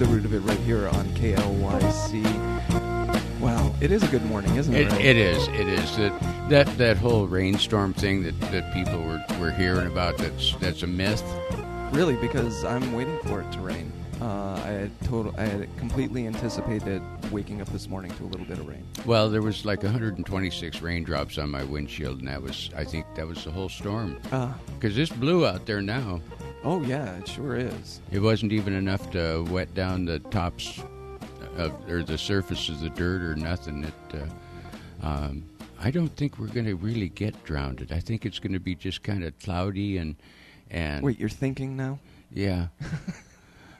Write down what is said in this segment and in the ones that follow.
the root of it right here on KLYC. Wow, it is a good morning, isn't it? It is. That whole rainstorm thing that people were hearing about, that's a myth. Really, because I'm waiting for it to rain. I had completely anticipated waking up this morning to a little bit of rain. Well, there was like 126 raindrops on my windshield, and I think that was the whole storm. Because it's blue out there now. Oh yeah, it sure is. It wasn't even enough to wet down the tops or the surface of the dirt or nothing. I don't think we're going to really get drowned. I think it's going to be just kind of cloudy and. Wait, you're thinking now? Yeah.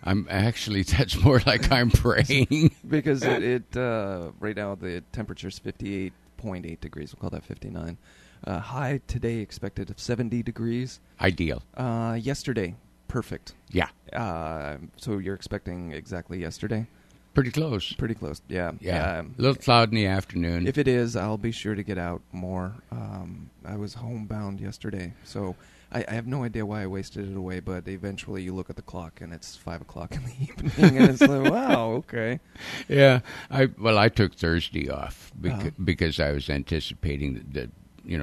I'm actually, that's more like I'm praying. Because it right now the temperature's 58.8 degrees. We'll call that 59. High today expected of 70 degrees. Ideal. Yesterday, perfect. Yeah. So you're expecting exactly yesterday? Pretty close. Pretty close, yeah. A little cloud in the afternoon. If it is, I'll be sure to get out more. I was homebound yesterday, so I have no idea why I wasted it away, but eventually you look at the clock and it's 5 o'clock in the evening, and it's like, wow, okay. Yeah, I took Thursday off because I was anticipating the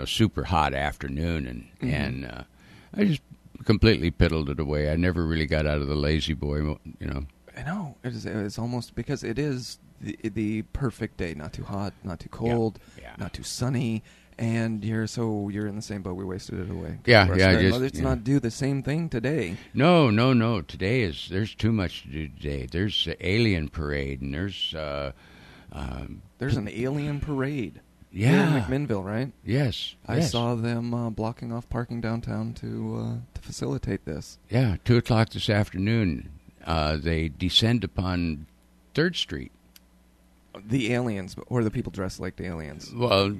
super hot afternoon, and I just completely piddled it away. I never really got out of the lazy boy, I know. It's almost because it is the perfect day. Not too hot, not too cold, not too sunny. And you're in the same boat. We wasted it away. Let's not do the same thing today. No. Today there's too much to do today. There's the alien parade, and there's an alien parade. Yeah, here in McMinnville, right? Yes. I saw them blocking off parking downtown to facilitate this. Yeah, 2:00 this afternoon. They descend upon 3rd Street. The aliens, or the people dressed like the aliens? Well,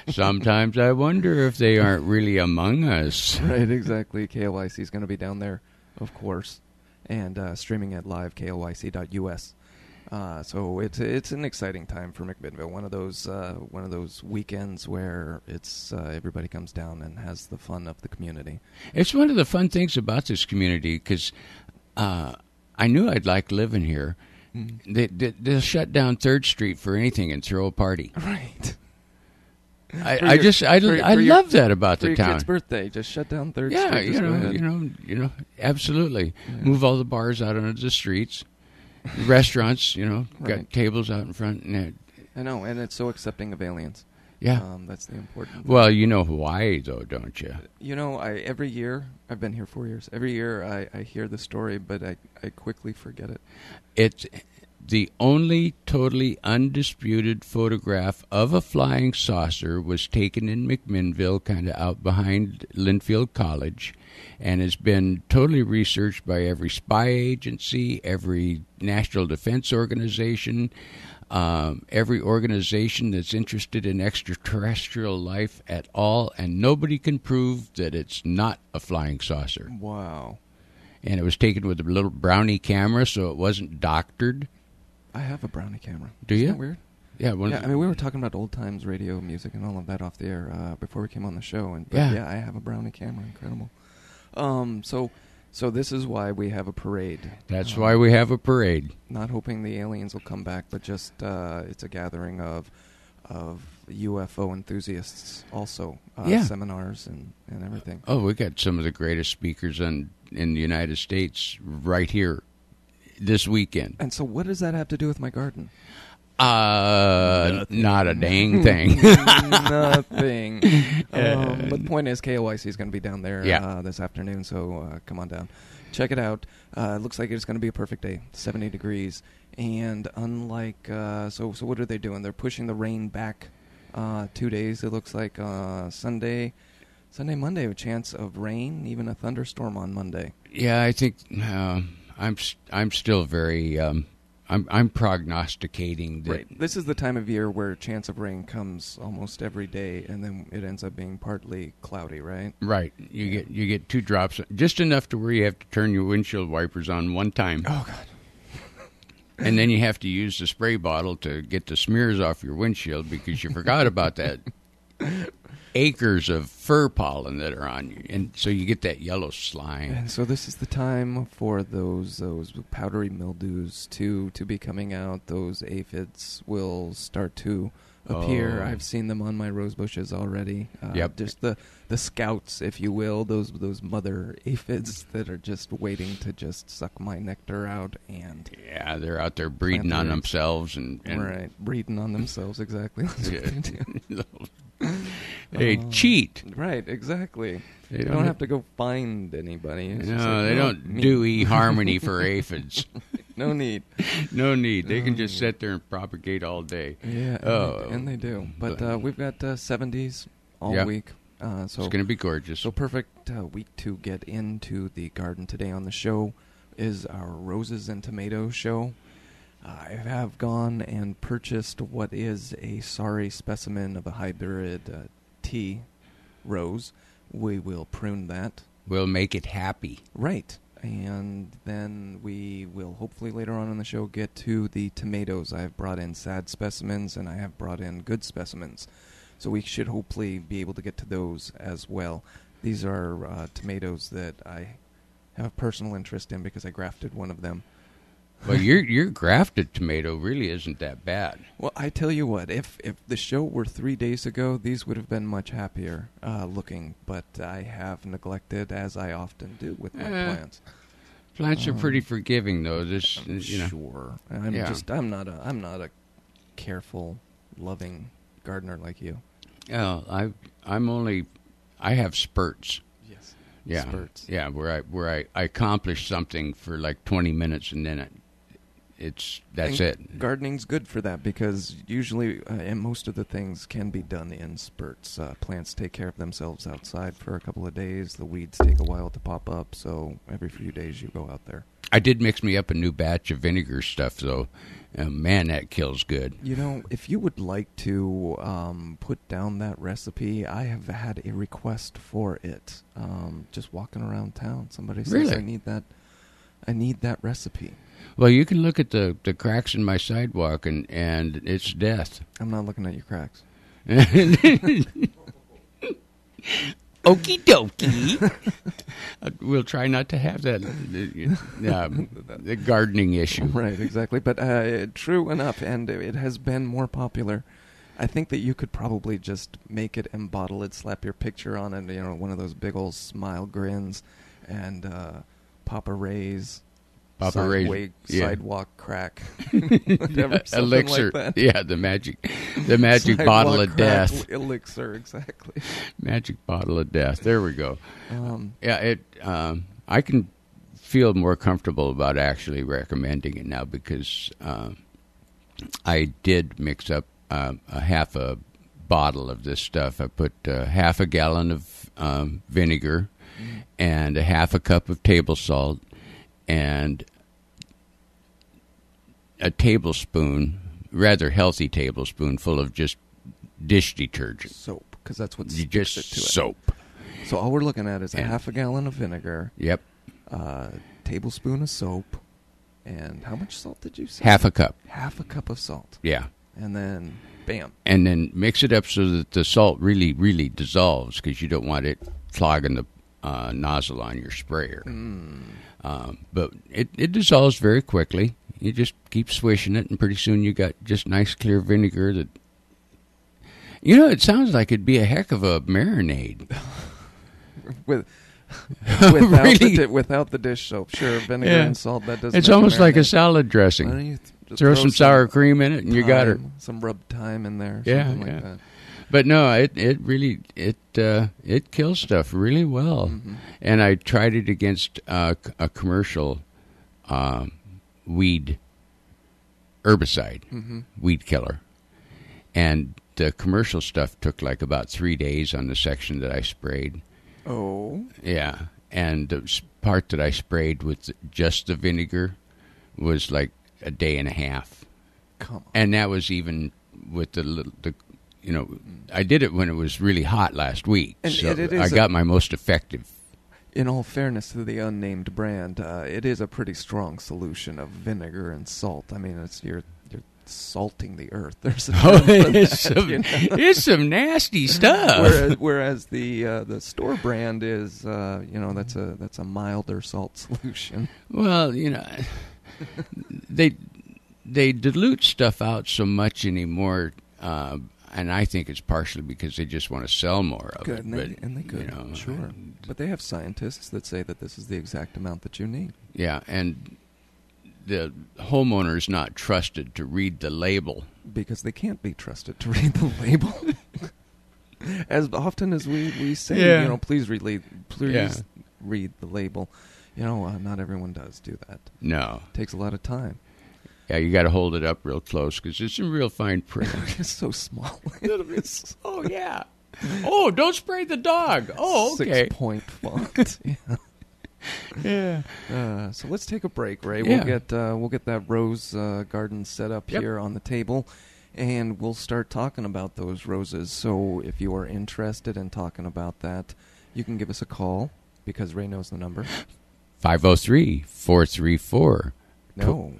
sometimes I wonder if they aren't really among us. Right, exactly. KLYC is going to be down there, of course, and streaming at live KLYC.us. So it's an exciting time for McMinnville. One of those weekends where it's everybody comes down and has the fun of the community. It's one of the fun things about this community because I knew I'd like living here. They'll shut down 3rd Street for anything and throw a party. Right. I love that about the town. For your kid's birthday, just shut down 3rd Street. Yeah, absolutely. Yeah. Move all the bars out onto the streets. Restaurants, got tables out in front. I know, and it's so accepting of aliens. Yeah. That's the important thing. Well, you know Hawaii, though, don't you? Every year, I've been here 4 years, every year I hear the story, but I quickly forget it. It's the only totally undisputed photograph of a flying saucer was taken in McMinnville, kind of out behind Linfield College, and has been totally researched by every spy agency, every national defense organization, every organization that's interested in extraterrestrial life at all, and nobody can prove that it's not a flying saucer. Wow. And it was taken with a little brownie camera, so it wasn't doctored. I have a brownie camera. Do you? Isn't that weird? Yeah. I mean, we were talking about old times radio music and all of that off the air before we came on the show. But I have a brownie camera. Incredible. So this is why we have a parade. That's why we have a parade. Not hoping the aliens will come back, but just it's a gathering of UFO enthusiasts also. Seminars and everything. Oh, we got some of the greatest speakers in the United States right here this weekend. And so what does that have to do with my garden? Not a dang thing. Nothing. But the point is, KLYC is going to be down there this afternoon, so come on down. Check it out. It looks like it's going to be a perfect day, 70 degrees. And unlike, so what are they doing? They're pushing the rain back 2 days, it looks like. Sunday, Monday, a chance of rain, even a thunderstorm on Monday. Yeah, I think I'm still very... I'm prognosticating that. Right. This is the time of year where chance of rain comes almost every day, and then it ends up being partly cloudy, right? Right. You get 2 drops, just enough to where you have to turn your windshield wipers on one time. Oh God. And then you have to use the spray bottle to get the smears off your windshield because you forgot about that. acres of fur pollen that are on you, and so you get that yellow slime. And so this is the time for those powdery mildews to be coming out. Those aphids will start to appear. I've seen them on my rose bushes already. Yep. Just the scouts, if you will, those mother aphids that are just waiting to just suck my nectar out. And yeah, they're out there breeding on themselves and right, breeding on themselves, exactly. That's what they do. They cheat. Right, exactly. They don't have to go find anybody. It's they don't do eHarmony for aphids. No need. No need. They can just sit there and propagate all day. Yeah, and they do. But we've got 70s all week. So it's going to be gorgeous. So perfect week to get into the garden. Today on the show is our Roses and Tomatoes show. I have gone and purchased what is a sorry specimen of a hybrid tea rose. We will prune that. We'll make it happy. Right. And then we will hopefully later on in the show get to the tomatoes. I have brought in sad specimens and I have brought in good specimens. So we should hopefully be able to get to those as well. These are tomatoes that I have a personal interest in because I grafted one of them. Well, your grafted tomato really isn't that bad. Well, I tell you what, if the show were 3 days ago, these would have been much happier looking. But I have neglected, as I often do with my plants. Plants are pretty forgiving, though. Sure, I'm not a careful, loving gardener like you. I have spurts. Yes. Yeah. Spurts. Yeah, where I accomplish something for like 20 minutes and then that's it. Gardening's good for that because usually and most of the things can be done in spurts. Plants take care of themselves outside for a couple of days. The weeds take a while to pop up, so every few days you go out there. I did mix me up a new batch of vinegar stuff, though. Man, that kills good. You know, if you would like to put down that recipe, I have had a request for it. Just walking around town, somebody says, really? I need that recipe. Well, you can look at the cracks in my sidewalk, and it's death. I'm not looking at your cracks. Okie dokie. We'll try not to have that the gardening issue. Right, exactly. But true enough, and it has been more popular. I think that you could probably just make it and bottle it, slap your picture on it, one of those big old smile grins, and Papa Ray's sidewalk crack, whatever, elixir, like that. Yeah, the magic bottle of death. Elixir, exactly. Magic bottle of death. There we go. I can feel more comfortable about actually recommending it now because I did mix up a half a bottle of this stuff. I put half a gallon of vinegar and a half a cup of table salt and a tablespoon, rather healthy tablespoon, full of just dish detergent. Soap, because that's what sticks just it to soap. It. So all we're looking at is a half a gallon of vinegar. Yep. Tablespoon of soap. And how much salt did you say? Half a cup. Half a cup of salt. Yeah. And then, bam. And then mix it up so that the salt really, really dissolves because you don't want it clogging the nozzle on your sprayer. But it dissolves very quickly. You just keep swishing it, and pretty soon you got just nice clear vinegar that... it sounds like it'd be a heck of a marinade. Without the dish soap. Sure, vinegar and salt, that doesn't... It's almost like a salad dressing. Why don't you throw some sour cream in it, and you got her. Some rubbed thyme in there. Something like that. But no, it really kills stuff really well. Mm-hmm. And I tried it against a commercial weed herbicide, weed killer, and the commercial stuff took like about 3 days on the section that I sprayed. Oh, yeah, and the part that I sprayed with just the vinegar was like a day and a half. Come on. And that was even with the I did it when it was really hot last week, and so I got my most effective. In all fairness to the unnamed brand, it is a pretty strong solution of vinegar and salt. I mean, it's you're salting the earth. There's a term for that, it's some nasty stuff. Whereas the store brand is that's a milder salt solution. Well, they dilute stuff out so much anymore. And I think it's partially because they just want to sell more of it. And they could, sure. But they have scientists that say that this is the exact amount that you need. Yeah, and the homeowner is not trusted to read the label. Because they can't be trusted to read the label. As often as we say, please read the label. Not everyone does do that. No. It takes a lot of time. Yeah, you got to hold it up real close because it's in real fine print. It's so small. Oh, yeah. Oh, don't spray the dog. Oh, okay. 6-point font. Yeah. So let's take a break, Ray. Yeah. We'll get that rose garden set up here on the table, and we'll start talking about those roses. So if you are interested in talking about that, you can give us a call because Ray knows the number. 503-434. No.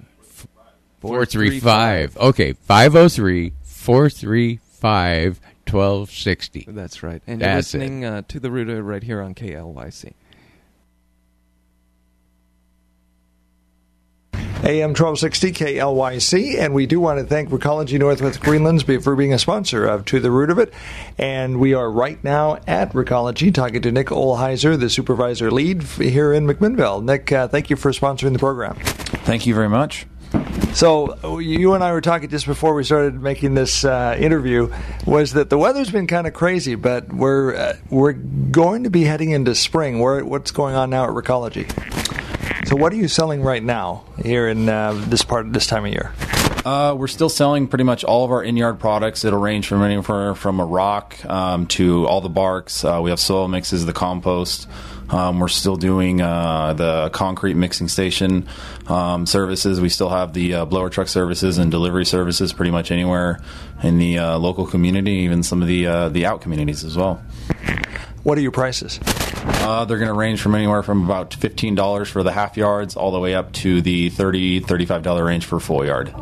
435. Okay, 503-435-1260. That's right. And you're listening to The Root right here on KLYC. AM 1260 KLYC, and we do want to thank Recology Northwest Greenlands for being a sponsor of To the Root of It. And we are right now at Recology talking to Nick Olheiser, the supervisor lead here in McMinnville. Nick, thank you for sponsoring the program. Thank you very much. So you and I were talking just before we started making this interview, was that the weather's been kind of crazy, but we're going to be heading into spring. What's going on now at Recology? So what are you selling right now here in this time of year? We're still selling pretty much all of our in-yard products. It'll range from anywhere from a rock to all the barks. We have soil mixes, the compost. We're still doing the concrete mixing station services. We still have the blower truck services and delivery services pretty much anywhere in the local community, even some of the out communities as well. What are your prices? They're going to range from anywhere from about $15 for the half yards all the way up to the $30, $35 range for a full yard.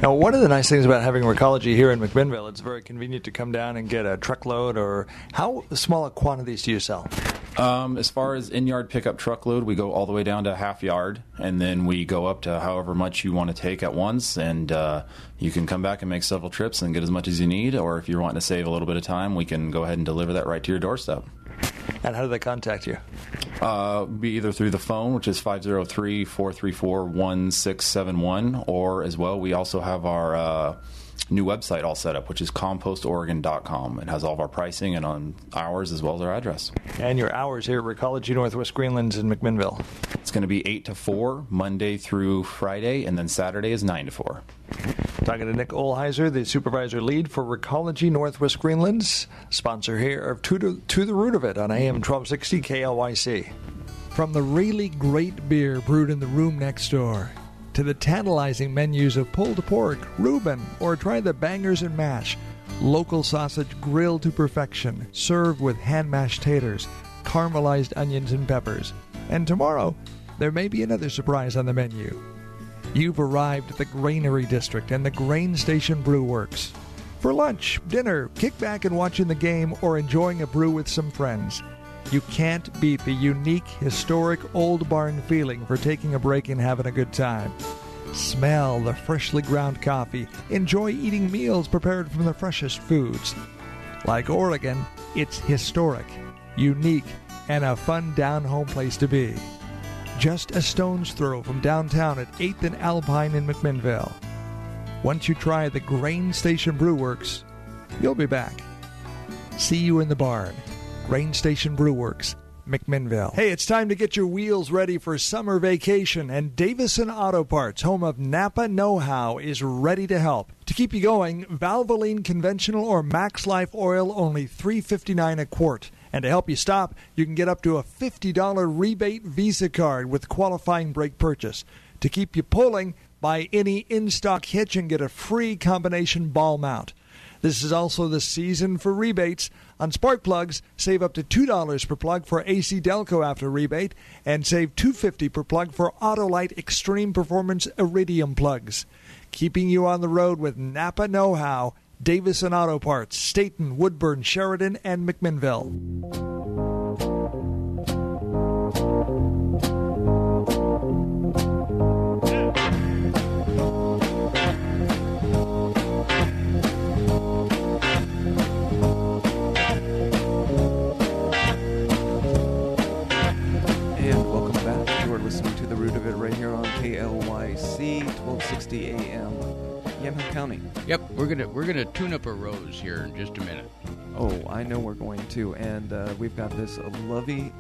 Now, one of the nice things about having Recology here in McMinnville, it's very convenient to come down and get a truckload. Or how small quantities do you sell? As far as in-yard pickup truckload, we go all the way down to half yard, and then we go up to however much you want to take at once, and you can come back and make several trips and get as much as you need, or if you're wanting to save a little bit of time, we can go ahead and deliver that right to your doorstep. And how do they contact you? Be either through the phone, which is 503-434-1671, or as well, we also have our new website all set up, which is compostoregon.com. It has all of our pricing and on hours as well as our address. And your hours here at Recology Northwest Greenlands in McMinnville? It's going to be 8 to 4, Monday through Friday, and then Saturday is 9 to 4. Talking to Nick Olheiser, the supervisor lead for Recology Northwest Greenlands, sponsor here of To the Root of It on AM 1260 KLYC. From the really great beer brewed in the room next door, to the tantalizing menus of pulled pork, Reuben, or try the bangers and mash, local sausage grilled to perfection, served with hand-mashed taters, caramelized onions and peppers. And tomorrow, there may be another surprise on the menu. You've arrived at the Granary District and the Grain Station Brew Works. For lunch, dinner, kick back and watching the game, or enjoying a brew with some friends. You can't beat the unique, historic old barn feeling for taking a break and having a good time. Smell the freshly ground coffee. Enjoy eating meals prepared from the freshest foods. Like Oregon, it's historic, unique, and a fun down-home place to be. Just a stone's throw from downtown at 8th and Alpine in McMinnville. Once you try the Grain Station Brew Works, you'll be back. See you in the barn. Grain Station Brew Works, McMinnville. Hey, it's time to get your wheels ready for summer vacation, and Davison Auto Parts, home of Napa Know-How, is ready to help. To keep you going, Valvoline Conventional or Max Life Oil, only $3.59 a quart. And to help you stop, you can get up to a $50 rebate Visa card with qualifying brake purchase. To keep you pulling, buy any in-stock hitch and get a free combination ball mount. This is also the season for rebates. On spark plugs, save up to $2 per plug for AC Delco after rebate, and save $2.50 per plug for Autolite Extreme Performance Iridium plugs. Keeping you on the road with Napa know-how, Davison Auto Parts, Staten, Woodburn, Sheridan, and McMinnville. Listening to The Root of It right here on KLYC 1260 AM, Yamhill County. Yep, we're gonna tune up a rose here in just a minute. Oh, I know we're going to, and we've got this lovely.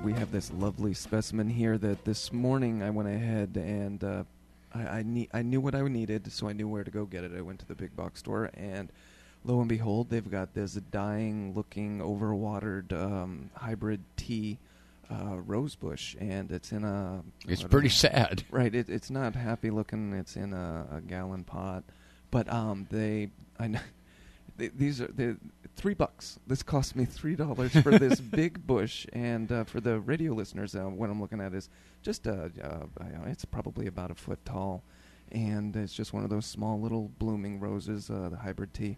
We have this lovely specimen here that this morning I went ahead and I knew what I needed, so I knew where to go get it. I went to the big box store, and lo and behold, they've got this dying-looking, overwatered hybrid tea rose bush, and it's in a... It's pretty sad. Right, it's not happy-looking. It's in a gallon pot. But these are $3. This cost me $3 for this big bush, and for the radio listeners, what I'm looking at is just, it's probably about a foot tall, and it's just one of those small little blooming roses, the hybrid tea.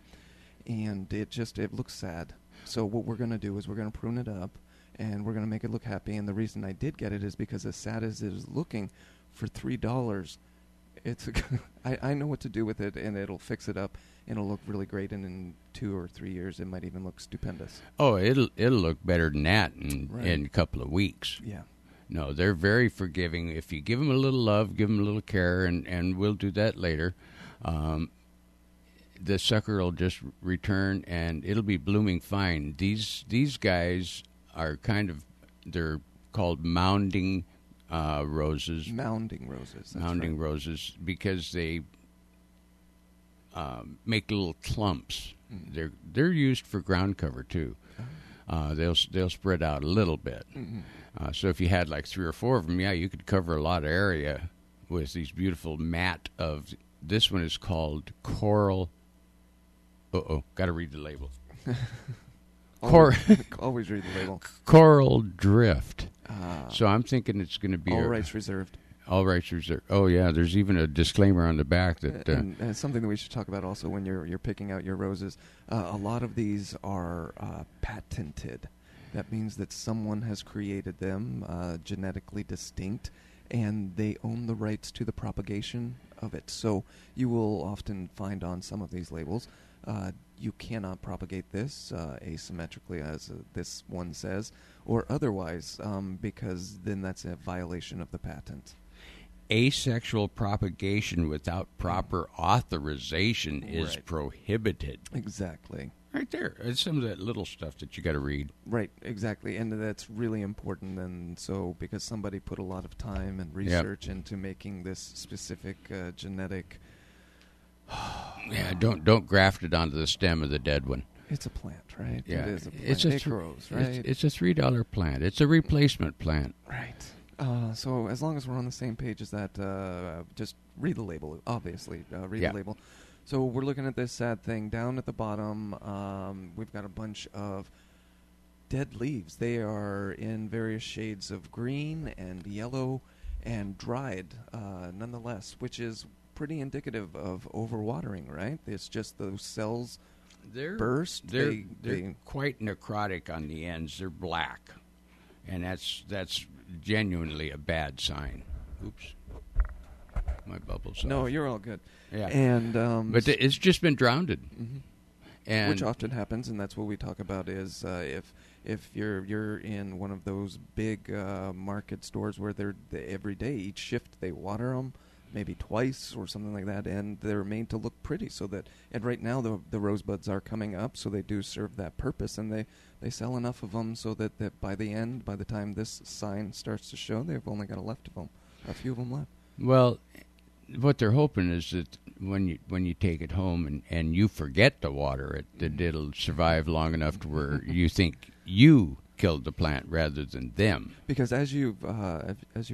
And it looks sad. So what we're going to do is we're going to prune it up, and we're going to make it look happy. And the reason I did get it is because as sad as it is looking, for $3, I know what to do with it, and it'll fix it up. It'll look really great, and in 2 or 3 years, it might even look stupendous. Oh, it'll look better than that in a couple of weeks. Yeah. No, they're very forgiving. If you give them a little love, give them a little care, and we'll do that later. The sucker will just return, and it'll be blooming fine. These guys are they're called mounding roses. Mounding roses. That's mounding right. roses because they make little clumps. Mm-hmm. They're used for ground cover too. They'll spread out a little bit. Mm-hmm. So if you had like 3 or 4 of them, you could cover a lot of area with these beautiful mat of. This one is called coral. Got to read the label. Always read the label. Coral drift. So I'm thinking it's going to be all rights reserved. All rights reserved. Oh yeah, there's even a disclaimer on the back that. And it's something that we should talk about also when you're picking out your roses. A lot of these are patented. That means that someone has created them, genetically distinct, and they own the rights to the propagation of it. So you will often find on some of these labels, you cannot propagate this asymmetrically, as this one says, or otherwise, because then that's a violation of the patent. Asexual propagation without proper authorization is prohibited. Exactly. Right there. It's some of that little stuff that you got to read. Right, exactly. And that's really important. And so because somebody put a lot of time and research into making this specific genetic... Yeah, don't graft it onto the stem of the dead one. It's a plant, right? Yeah. It is a plant. It grows, right? It's a $3 plant. It's a replacement plant. Right. So as long as we're on the same page as that, just read the label, obviously. Read the label. So we're looking at this sad thing. Down at the bottom, we've got a bunch of dead leaves. They are in various shades of green and yellow and dried, nonetheless, which is pretty indicative of overwatering, right? It's just those cells burst. They're quite necrotic on the ends. They're black, and that's genuinely a bad sign. Oops, my bubble's off. No, you're all good. Yeah, and but it's just been drowned, and which often happens, and that's what we talk about is if you're in one of those big market stores where they're every day, each shift they water them. Maybe twice or something like that, and they're made to look pretty. So that, and right now the rosebuds are coming up, so they do serve that purpose, and they sell enough of them so that by the time this sign starts to show, they've only got a few of them left. Well, what they're hoping is that when you take it home and you forget to water it, that it'll survive long enough to where you think you killed the plant rather than them. Because as you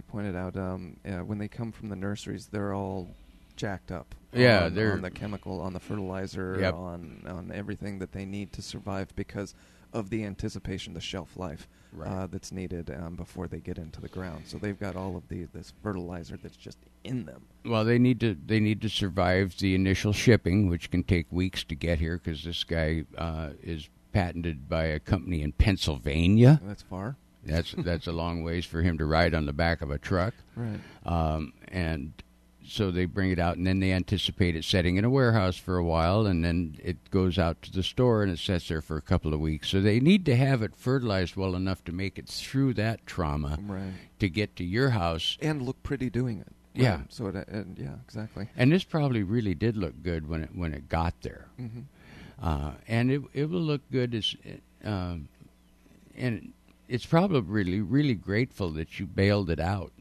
pointed out, when they come from the nurseries, they're all jacked up, on the chemical, on the fertilizer, yep. on everything that they need to survive because of the anticipation, the shelf life that's needed before they get into the ground. So they've got all of this fertilizer that's just in them. Well, they need to survive the initial shipping, which can take weeks to get here because this guy is patented by a company in Pennsylvania. That's far. That's a long ways for him to ride on the back of a truck. Right. And so they bring it out, and then they anticipate it setting in a warehouse for a while, and then it goes out to the store, and it sits there for a couple of weeks. So they need to have it fertilized well enough to make it through that trauma to get to your house. And look pretty doing it. Yeah. Right. So yeah, exactly. And this probably really did look good when it got there. Mm-hmm. And it will look good as, and it's probably really grateful that you bailed it out.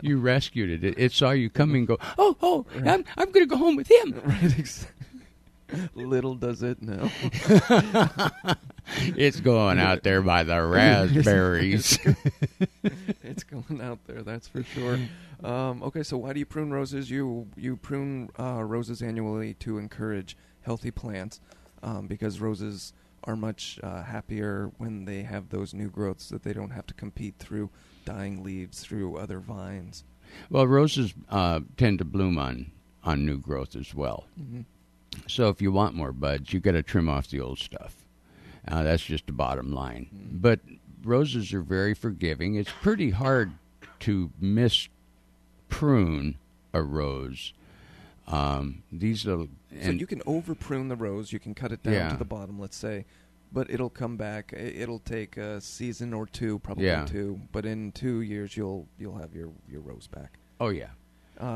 You rescued it. It saw you come and go, oh, right. I'm going to go home with him. Right. Little does it know. It's going out there by the raspberries. It's going out there, that's for sure. Okay, so why do you prune roses? You prune roses annually to encourage healthy plants because roses are much happier when they have those new growths that they don't have to compete through dying leaves, through other vines. Well, roses tend to bloom on new growth as well. Mm-hmm. So if you want more buds, you got to trim off the old stuff. That's just the bottom line. Mm-hmm. But roses are very forgiving. It's pretty hard to prune a rose. These little so you can over prune the rose. You can cut it down to the bottom, let's say, but it'll come back. It'll take a season or two, probably two. But in 2 years, you'll have your rose back. Oh yeah.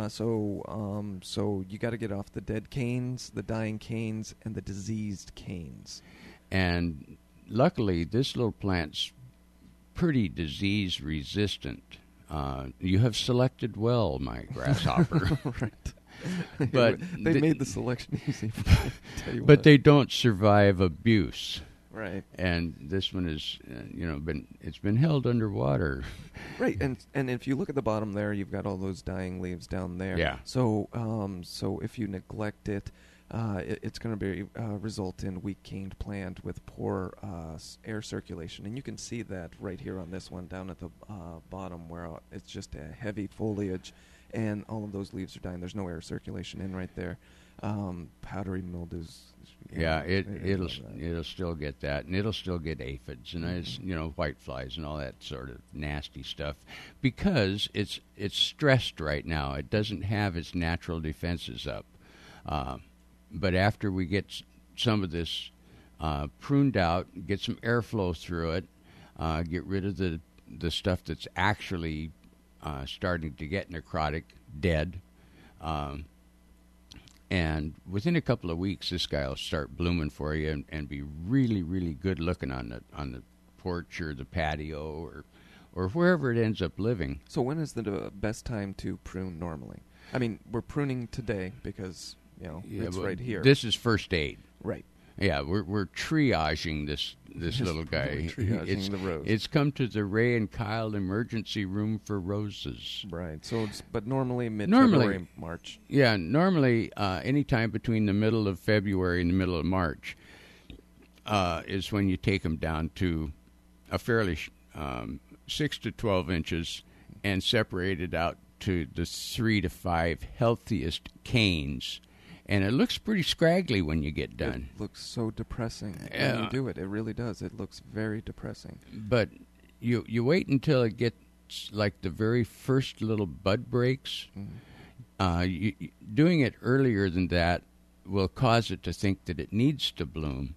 So you got to get off the dead canes, the dying canes, and the diseased canes. And luckily, this little plant's pretty disease resistant. You have selected well, my grasshopper. Right. But they made the selection easy. But they don't survive abuse. Right. And this one is, it's been held underwater. Right. And if you look at the bottom there, you've got all those dying leaves down there. Yeah. So if you neglect it, it's going to result in weak caned plant with poor air circulation. And you can see that right here on this one down at the bottom where it's just a heavy foliage and all of those leaves are dying. There's no air circulation in right there. Powdery mildews. It'll still get that, and it'll still get aphids and white flies and all that sort of nasty stuff because it's stressed right now. It doesn't have its natural defenses up. But after we get some of this pruned out, get some airflow through it, get rid of the stuff that's actually starting to get necrotic, dead. And within a couple of weeks, this guy will start blooming for you and be really, really good looking on the porch or the patio or wherever it ends up living. So when is the best time to prune normally? I mean, we're pruning today because it's right here. This is first aid. Right. Yeah, we're triaging this little guy. Triaging the rose. It's come to the Ray and Kyle emergency room for roses. Right. So, but normally mid-February, March. Yeah, normally any time between the middle of February and the middle of March is when you take them down to a fairly 6 to 12 inches and separate it out to the 3 to 5 healthiest canes. And it looks pretty scraggly when you get done. It looks so depressing when you do it. It really does. It looks very depressing. But you wait until it gets like the very first little bud breaks. Mm-hmm. Doing it earlier than that will cause it to think that it needs to bloom.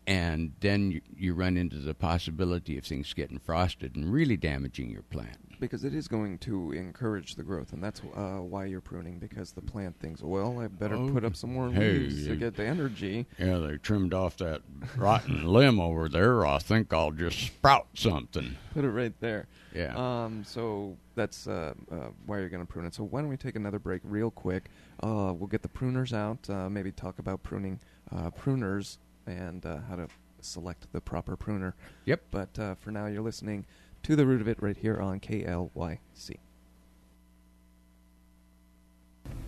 And then you run into the possibility of things getting frosted and really damaging your plant. Because it is going to encourage the growth, and that's why you're pruning, because the plant thinks, well, I better put up some more leaves to get the energy. Yeah, they trimmed off that rotten limb over there. I think I'll just sprout something. Put it right there. Yeah. So that's why you're going to prune it. So why don't we take another break real quick. We'll get the pruners out, maybe talk about pruning pruners and how to select the proper pruner. Yep. But for now, you're listening to The Root of It right here on KLYC.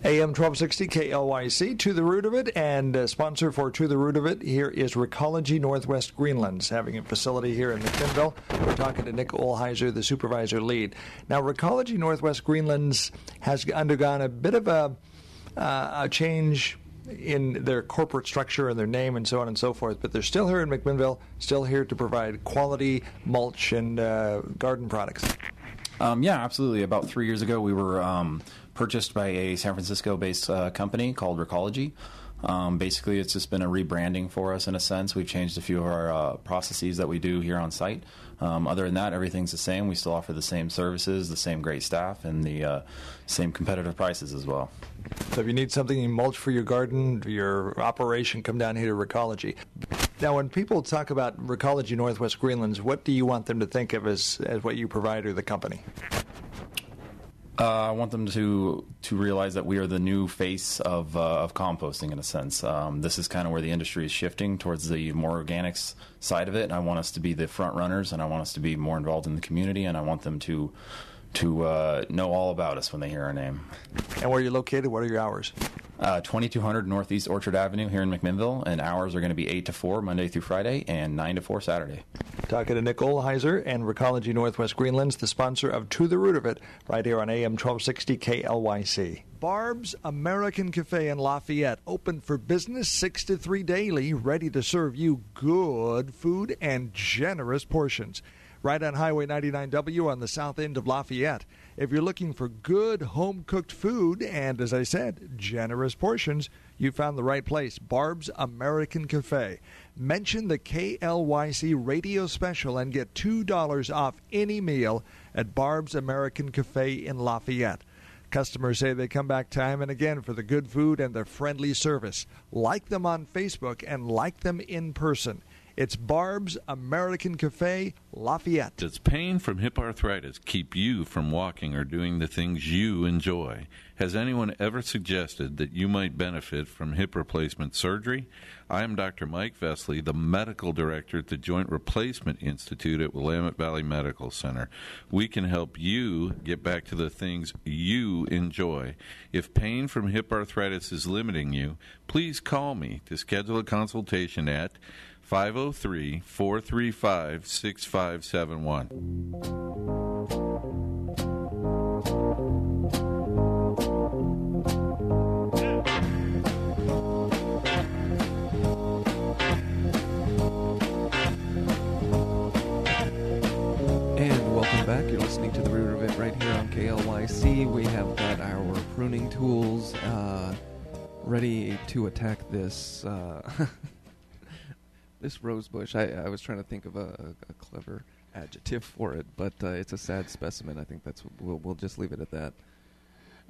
AM 1260 KLYC, To the Root of It, and sponsor for To the Root of It here is Recology Northwest Greenlands, having a facility here in McMinnville. We're talking to Nick Olheiser, the supervisor lead. Now, Recology Northwest Greenlands has undergone a bit of a change in their corporate structure and their name and so on and so forth, but they're still here in McMinnville, still here to provide quality mulch and garden products. Yeah, absolutely. About 3 years ago, we were purchased by a San Francisco-based company called Recology. Basically, it's just been a rebranding for us in a sense. We've changed a few of our processes that we do here on site. Other than that, everything's the same. We still offer the same services, the same great staff, and the same competitive prices as well. So if you need something in mulch for your garden, your operation, come down here to Recology. Now, when people talk about Recology Northwest Greenlands, what do you want them to think of as what you provide or the company? I want them to realize that we are the new face of composting in a sense. This is kind of where the industry is shifting towards the more organics side of it, and I want us to be the front runners, and I want us to be more involved in the community, and I want them to know all about us when they hear our name. And where are you located? What are your hours? 2200 Northeast Orchard Avenue here in McMinnville, and hours are going to be 8 to 4 Monday through Friday and 9 to 4 Saturday. Talking to Nick Olheiser and Recology Northwest Greenlands, the sponsor of To the Root of It, right here on AM 1260 KLYC. Barb's American Cafe in Lafayette, open for business 6 to 3 daily, ready to serve you good food and generous portions. Right on Highway 99W on the south end of Lafayette. If you're looking for good home-cooked food and, as I said, generous portions, you found the right place, Barb's American Cafe. Mention the KLYC radio special and get $2 off any meal at Barb's American Cafe in Lafayette. Customers say they come back time and again for the good food and their friendly service. Like them on Facebook and like them in person. It's Barb's American Cafe, Lafayette. Does pain from hip arthritis keep you from walking or doing the things you enjoy? Has anyone ever suggested that you might benefit from hip replacement surgery? I am Dr. Mike Vesley, the medical director at the Joint Replacement Institute at Willamette Valley Medical Center. We can help you get back to the things you enjoy. If pain from hip arthritis is limiting you, please call me to schedule a consultation at 503-435-6571. And welcome back. You're listening to The Root of It right here on KLYC. We have got our pruning tools ready to attack this this rose bush. I was trying to think of a clever adjective for it, but it's a sad specimen. I think that's we'll just leave it at that.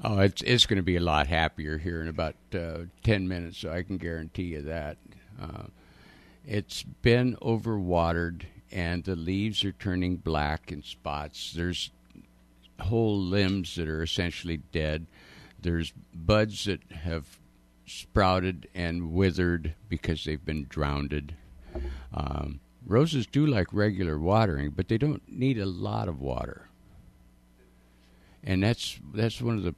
Oh, it's going to be a lot happier here in about 10 minutes, so I can guarantee you that. It's been overwatered, and the leaves are turning black in spots. There's whole limbs that are essentially dead. There's buds that have sprouted and withered because they've been drowned. Roses do like regular watering, but they don't need a lot of water, and that's one of the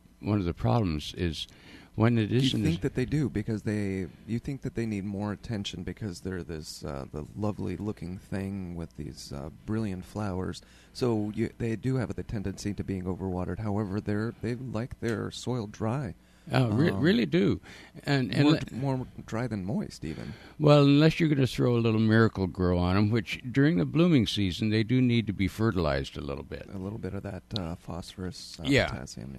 problems is when it isn't. You think that they do because you think that they need more attention because they're this the lovely looking thing with these brilliant flowers. So they do have the tendency to being overwatered. However, they like their soil dry. Oh, really do, and more dry than moist, even. Well, unless you're going to throw a little Miracle Grow on them, which during the blooming season they do need to be fertilized a little bit. A little bit of that phosphorus, potassium,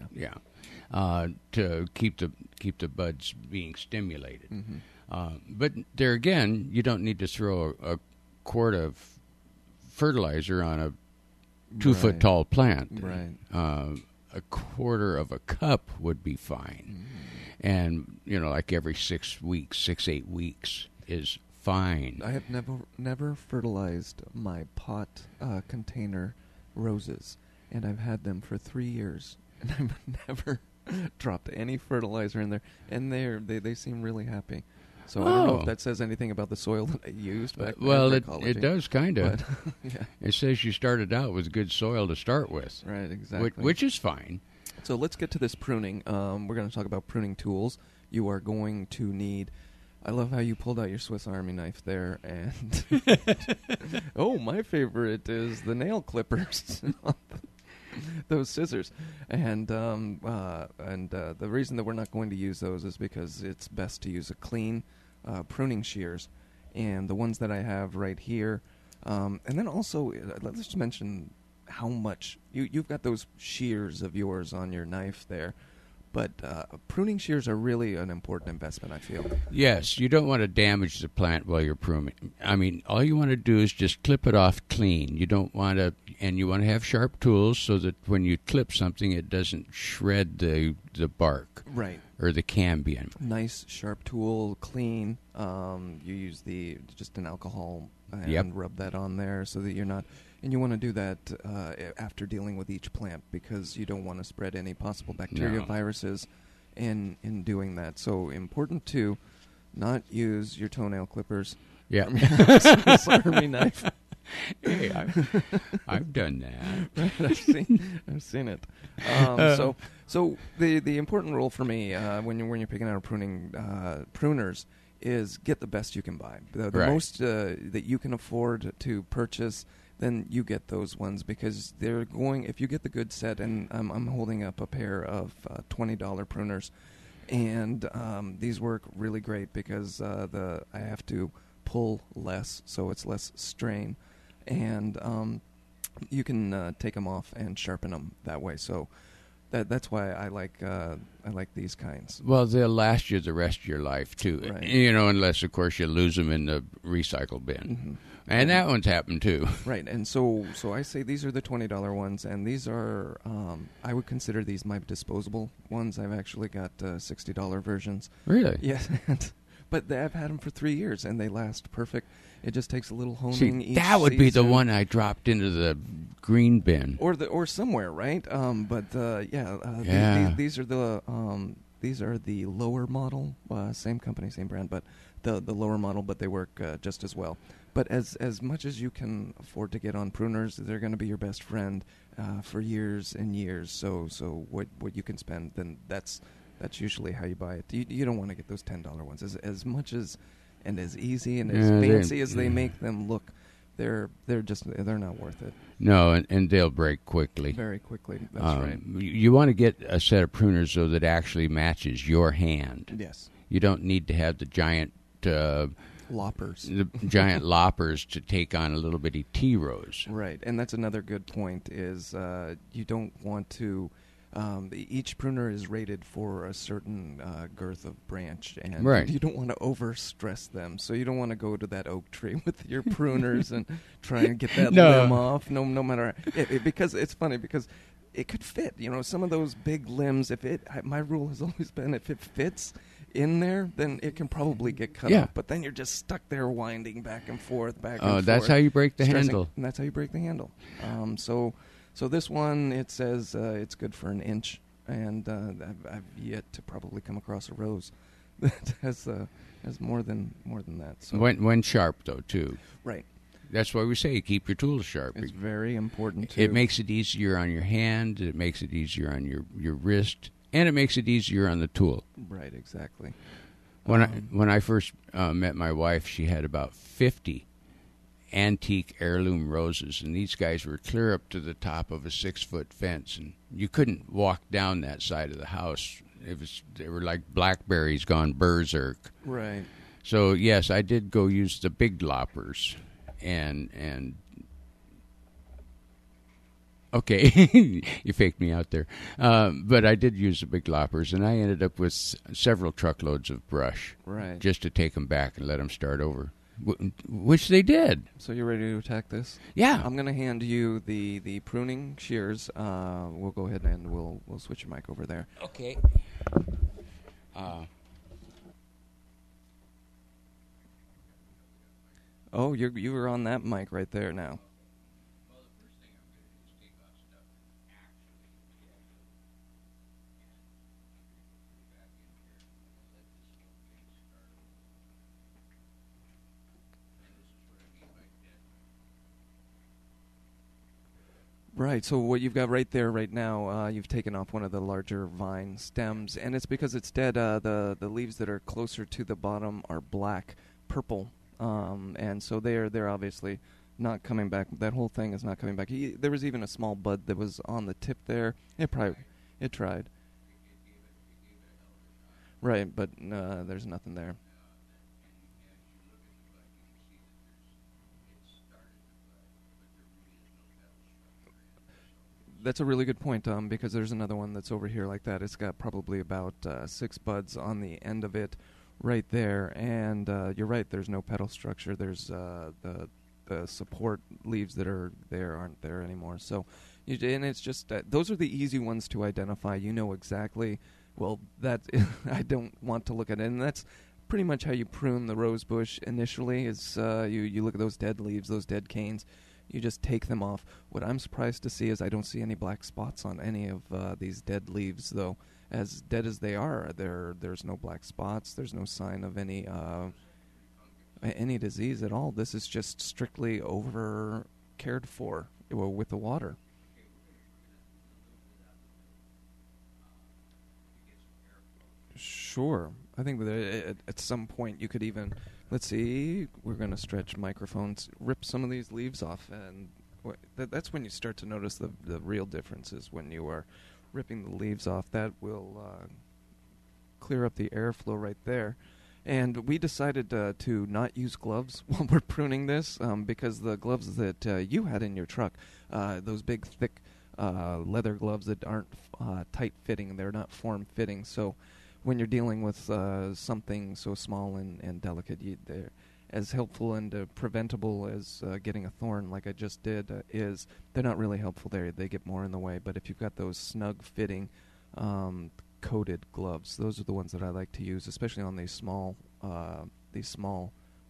to keep the buds being stimulated. Mm-hmm. But there again, you don't need to throw a quart of fertilizer on a 2-foot tall plant. Right. A quarter of a cup would be fine. And, like every 6 weeks, 8 weeks is fine. I have never fertilized my pot container roses, and I've had them for 3 years, and I've never dropped any fertilizer in there, and they seem really happy. So I don't know if that says anything about the soil that I used back then. Well, it does kind of. Yeah. It says you started out with good soil to start with. Right, exactly. Which is fine. So let's get to this pruning. We're going to talk about pruning tools. You are going to need... I love how you pulled out your Swiss Army knife there. And oh, my favorite is the nail clippers. Those scissors. And the reason that we're not going to use those is because it's best to use a clean pruning shears. And the ones that I have right here. And then also, let's just mention how much... You've got those shears of yours on your knife there. But pruning shears are really an important investment, I feel. Yes, you don't want to damage the plant while you're pruning. I mean, all you want to do is just clip it off clean. You don't want to... And you want to have sharp tools so that when you clip something, it doesn't shred the bark. Right. Or the cambium. Nice, sharp tool, clean. You use just an alcohol and rub that on there so that you're not... And you want to do that after dealing with each plant because you don't want to spread any possible bacteria, viruses in doing that. So important to not use your toenail clippers. Yeah. Army knife. Hey, I've done that. Right, I've seen it. So the important rule for me when you're picking out pruners is get the best you can buy. The most that you can afford to purchase, then you get those ones because they're going. If you get the good set, and I'm holding up a pair of $20 pruners, and these work really great because I have to pull less, so it's less strain, and you can take them off and sharpen them that way. So that's why I like these kinds. Well, they'll last you the rest of your life too, right. Unless of course you lose them in the recycle bin. Mm-hmm. And that one's happened too. Right, and so I say these are the $20 ones, and these are, I would consider these my disposable ones. I've actually got $60 versions. Really? Yes, but I've had them for 3 years, and they last perfect. It just takes a little honing each that would be the season. one I dropped into the green bin. Or somewhere, right? These are the lower model, same company, same brand, but the lower model, but they work just as well. But as much as you can afford to get on pruners, they're going to be your best friend for years and years. So what you can spend, then that's usually how you buy it. You don't want to get those $10 ones. As much as and as easy and as fancy as they make them look, they're not worth it. No, and they'll break quickly. Very quickly. That's right. You want to get a set of pruners though that actually matches your hand. Yes. You don't need to have the giant loppers. The giant loppers to take on a little bitty tea rose. Right, and that's another good point is you don't want to... each pruner is rated for a certain girth of branch, and you don't want to overstress them. So you don't want to go to that oak tree with your pruners and try and get that limb off. No matter because it's funny because it could fit. Some of those big limbs. My rule has always been if it fits in there, then it can probably get cut off. But then you're just stuck there winding back and forth, that's how you break the handle. And that's how you break the handle. So this one, it says it's good for an inch, and I've yet to probably come across a rose that has more than that. So when sharp though too. Right. That's why we say keep your tools sharp. It's very important too. It makes it easier on your hand. It makes it easier on your wrist, and it makes it easier on the tool. Right. Exactly. When I first met my wife, she had about 50 antique heirloom roses, and these guys were clear up to the top of a 6-foot fence, and you couldn't walk down that side of the house. They were like blackberries gone berserk. Right. So yes, I did go use the big loppers, and okay, you faked me out there, but I did use the big loppers, and I ended up with several truckloads of brush, right, just to take them back and let them start over. Which they did. So you're ready to attack this? Yeah. I'm going to hand you the pruning shears. We'll go ahead and we'll switch your mic over there. Okay. Oh, you were on that mic right there now. Right, so what you've got right there right now, you've taken off one of the larger vine stems, and it's because it's dead. The leaves that are closer to the bottom are black, purple, and so they're obviously not coming back. That whole thing is not coming back. There was even a small bud that was on the tip there. It tried. Right, but there's nothing there. That's a really good point, because there's another one that's over here like that. It's got probably about 6 buds on the end of it right there, and you're right, there's no petal structure. There's the support leaves that are there aren't there anymore. So, and it's just those are the easy ones to identify. You know exactly, well, that I don't want to look at it, and that's pretty much how you prune the rose bush initially, is you look at those dead leaves, those dead canes. You just take them off. What I'm surprised to see is I don't see any black spots on any of these dead leaves, though. As dead as they are, there's no black spots. There's no sign of any disease at all. This is just strictly over cared for with the water. Sure. I think that at some point you could even, let's see, we're going to stretch microphones, rip some of these leaves off, and that's when you start to notice the real differences when you are ripping the leaves off. That will clear up the airflow right there. And we decided to not use gloves while we're pruning this, because the gloves that you had in your truck, those big, thick leather gloves that aren't tight-fitting, they're not form-fitting, so when you're dealing with something so small and delicate, they're as helpful and preventable as getting a thorn like I just did is. They're not really helpful there. They get more in the way. But if you've got those snug-fitting coated gloves, those are the ones that I like to use, especially on these small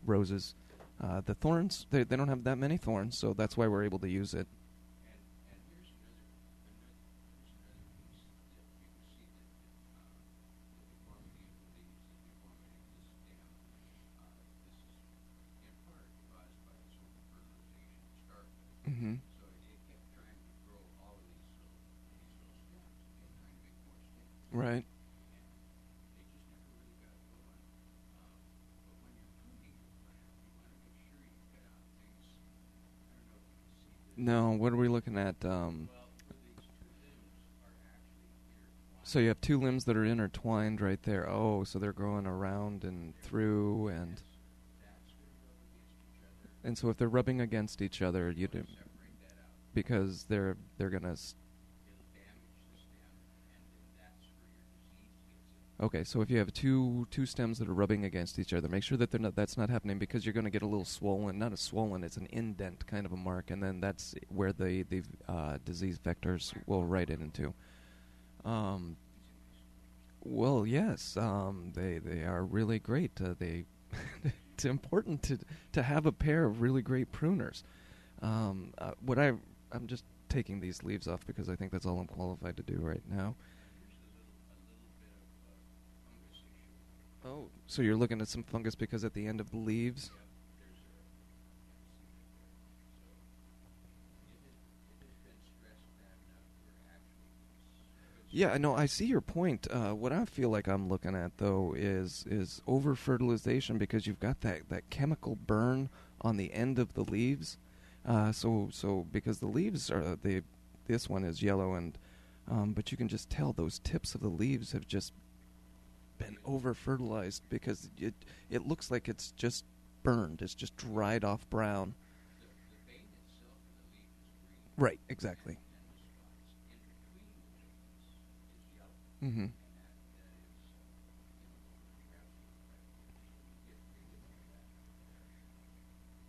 roses. The thorns, they don't have that many thorns, so that's why we're able to use it. Mm-hmm. Right. No, what are we looking at? So you have 2 limbs that are intertwined right there. Oh, so they're growing around and through, and so if they're rubbing against each other, you do, because they're gonna. Okay, so if you have two stems that are rubbing against each other, make sure that that's not happening, because you're going to get a little swollen. Not a swollen, it's an indent kind of a mark, and then that's where the disease vectors will write it into. Well, yes, they are really great. It's important to have a pair of really great pruners. I'm just taking these leaves off because I think that's all I'm qualified to do right now. Oh, so you're looking at some fungus because at the end of the leaves? Yeah, no, I see your point. What I feel like I'm looking at, though, is over-fertilization, because you've got that chemical burn on the end of the leaves. So because the leaves are this one is yellow, and but you can just tell those tips of the leaves have just been over-fertilized, because it looks like it's just burned. It's just dried off brown. The vein itself in the leaf is green. Right, exactly. Mm-hmm.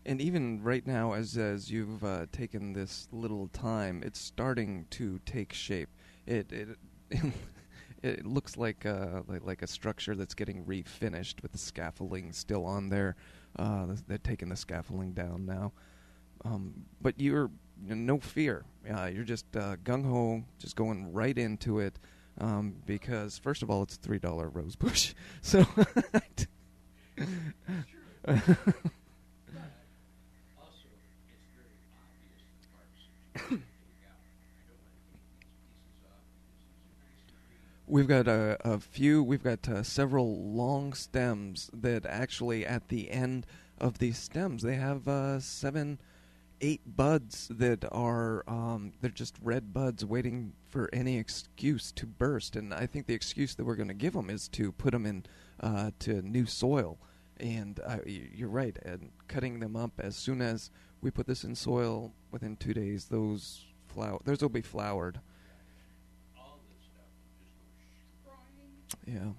And even right now, as you've taken this little time, it's starting to take shape. It it looks like a structure that's getting refinished with the scaffolding still on there. They're taking the scaffolding down now. But you're no fear. You're just gung-ho, just going right into it. Because first of all, it's a $3 rose bush, so. We've got a few. We've got several long stems that actually, at the end of these stems, they have 7, 8 buds that are they're just red buds waiting for any excuse to burst. And I think the excuse that we're going to give them is to put them in to new soil. And you're right. And cutting them up as soon as we put this in soil, within 2 days, those will be flowered. All this stuff will just go scrying. Yeah. We'll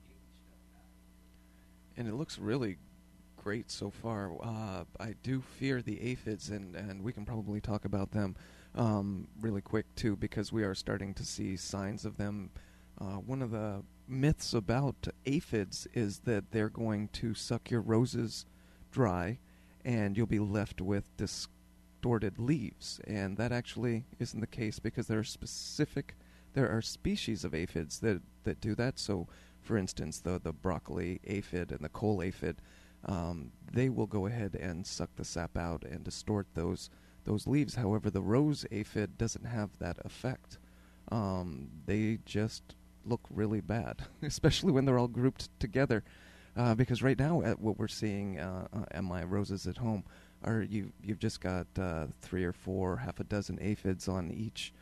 get this stuff out. And it looks really great so far. I do fear the aphids, and we can probably talk about them really quick too, because we are starting to see signs of them. One of the myths about aphids is that they're going to suck your roses dry, and you'll be left with distorted leaves. And that actually isn't the case, because there are species of aphids that do that. So, for instance, the broccoli aphid and the coal aphid, they will go ahead and suck the sap out and distort those leaves. However, the rose aphid doesn't have that effect. They just look really bad, especially when they're all grouped together. Because right now, what we're seeing at my roses at home are you've just got 3 or 4, half a dozen aphids on each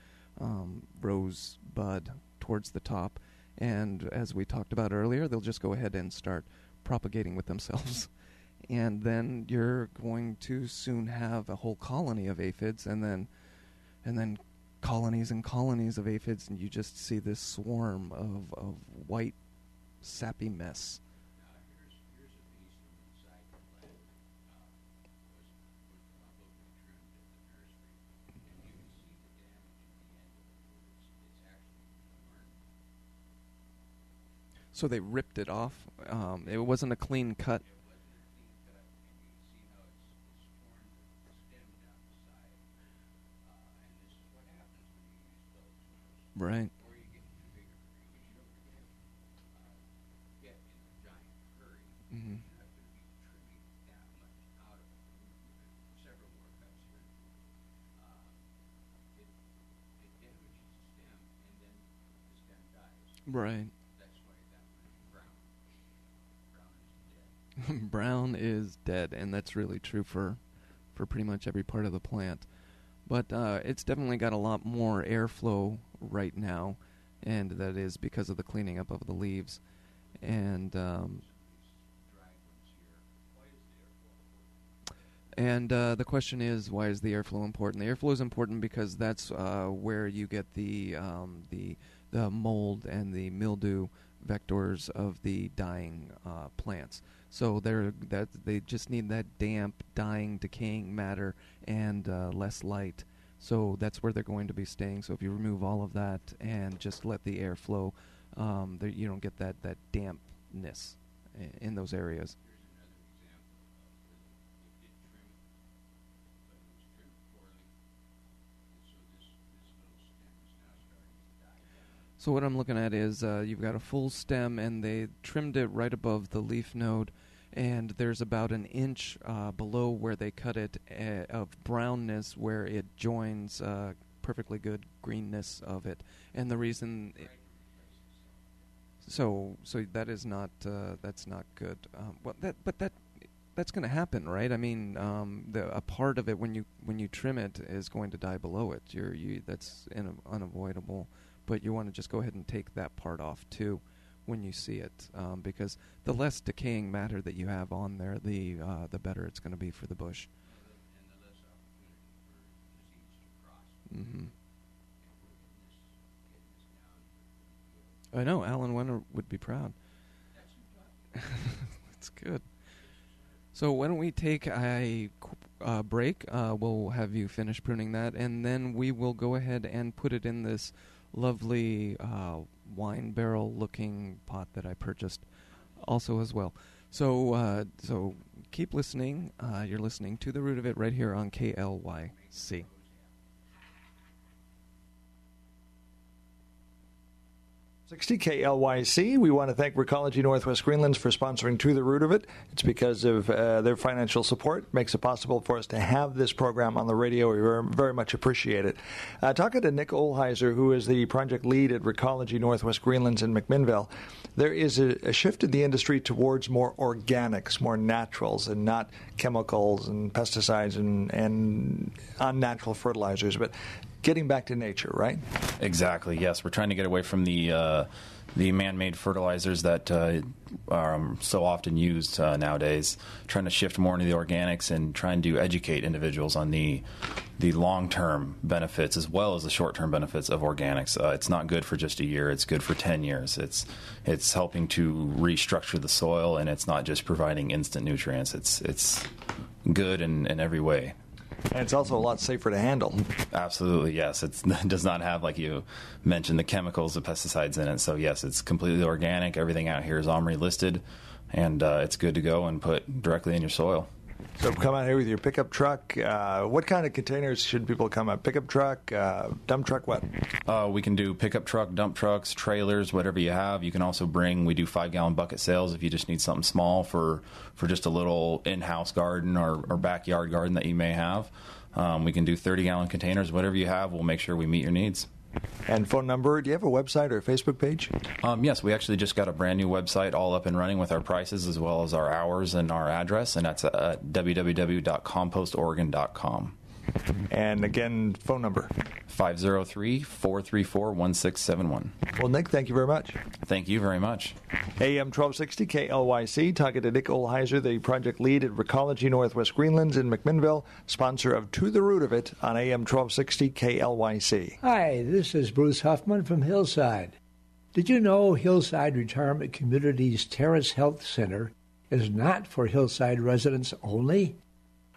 rose bud towards the top. And as we talked about earlier, they'll just go ahead and start propagating with themselves. And then you're going to soon have a whole colony of aphids, and then colonies and colonies of aphids, and you just see this swarm of white, sappy mess. Here's a piece from inside the plant. Was probably trimmed at the nursery, and you can see the damage at the end of the fruit. It's actually torn. So they ripped it off. It wasn't a clean cut. It wasn't a clean cut, and you can see how it's torn the stem down the side. And this is what happens when you use both tools. Right. Or you get too big a tree, which you don't really get in a giant hurry. Mm-hmm. You're not going to be trimming that much out of it. Several more cuts here. It damages the stem, and then the stem dies. Right. That's why that one is brown. Brown is dead. Brown is dead, and that's really true for pretty much every part of the plant. But it's definitely got a lot more airflow right now, and that is because of the cleaning up of the leaves. And the question is, why is the airflow important? The airflow is important because that's where you get the mold and the mildew vectors of the dying plants. So they just need that damp, dying, decaying matter and less light. So that's where they're going to be staying. So if you remove all of that and just let the air flow, you don't get that dampness in those areas. Here's another example of where they did trim it, but it was trimmed poorly. And so this little stem is now starting to die down. So what I'm looking at is you've got a full stem, and they trimmed it right above the leaf node, and there's about an inch below where they cut it of brownness where it joins perfectly good greenness of it. And the reason... So that is not that's not good. That's going to happen, right? I mean, a part of it when you trim it is going to die below it. That's unavoidable. But you want to just go ahead and take that part off too when you see it, because the less decaying matter that you have on there, the better it's going to be for the bush. And the less opportunity for disease to cross. Mm-hmm. Getting this down. I know Alan Wenner would be proud. That's That's good. So why don't we take a break? We'll have you finish pruning that, and then we will go ahead and put it in this lovely wine barrel-looking pot that I purchased also as well. So keep listening. You're listening to The Root of It right here on KLYC. 60 KLYC. We want to thank Recology Northwest Greenlands for sponsoring To the Root of It. It's because of their financial support makes it possible for us to have this program on the radio. We very, very much appreciate it. Talking to Nick Olheiser, who is the project lead at Recology Northwest Greenlands in McMinnville, there is a shift in the industry towards more organics, more naturals, and not chemicals and pesticides and unnatural fertilizers, but getting back to nature, right? Exactly, yes. We're trying to get away from the man-made fertilizers that are so often used nowadays, trying to shift more into the organics and trying to educate individuals on the long-term benefits as well as the short-term benefits of organics. It's not good for just a year. It's good for 10 years. It's helping to restructure the soil, and it's not just providing instant nutrients. It's good in every way. And it's also a lot safer to handle. Absolutely, yes. It does not have, like you mentioned, the chemicals, the pesticides in it. So, yes, it's completely organic. Everything out here is OMRI listed, and it's good to go and put directly in your soil. So come out here with your pickup truck. What kind of containers should people come out? Pickup truck, dump truck, what? We can do pickup truck, dump trucks, trailers, whatever you have. You can also we do 5-gallon bucket sales if you just need something small for just a little in-house garden or backyard garden that you may have. We can do 30-gallon containers, whatever you have. We'll make sure we meet your needs. And phone number, do you have a website or a Facebook page? Yes, we actually just got a brand new website all up and running with our prices as well as our hours and our address, and that's at www.compostoregon.com. And again, phone number? 503-434-1671. Well, Nick, thank you very much. Thank you very much. AM 1260 KLYC, talking to Nick Olheiser, the project lead at Recology Northwest Greenlands in McMinnville, sponsor of To the Root of It on AM 1260 KLYC. Hi, this is Bruce Huffman from Hillside. Did you know Hillside Retirement Community's Terrace Health Center is not for Hillside residents only?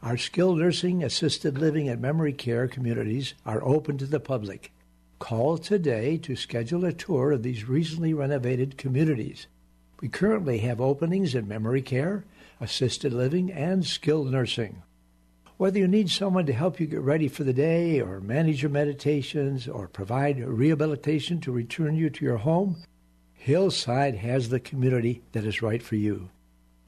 Our skilled nursing, assisted living, and memory care communities are open to the public. Call today to schedule a tour of these recently renovated communities. We currently have openings in memory care, assisted living, and skilled nursing. Whether you need someone to help you get ready for the day or manage your meditations or provide rehabilitation to return you to your home, Hillside has the community that is right for you.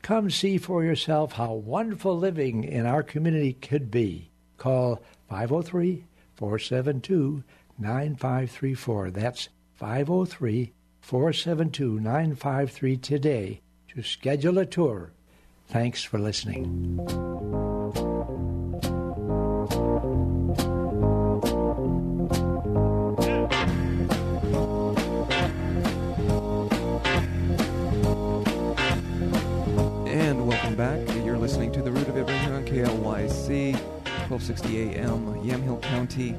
Come see for yourself how wonderful living in our community could be. Call 503-472-9534. That's 503-472-9533 today to schedule a tour. Thanks for listening. Back. You're listening to The Root of It right here on KLYC, 1260 AM, Yamhill County.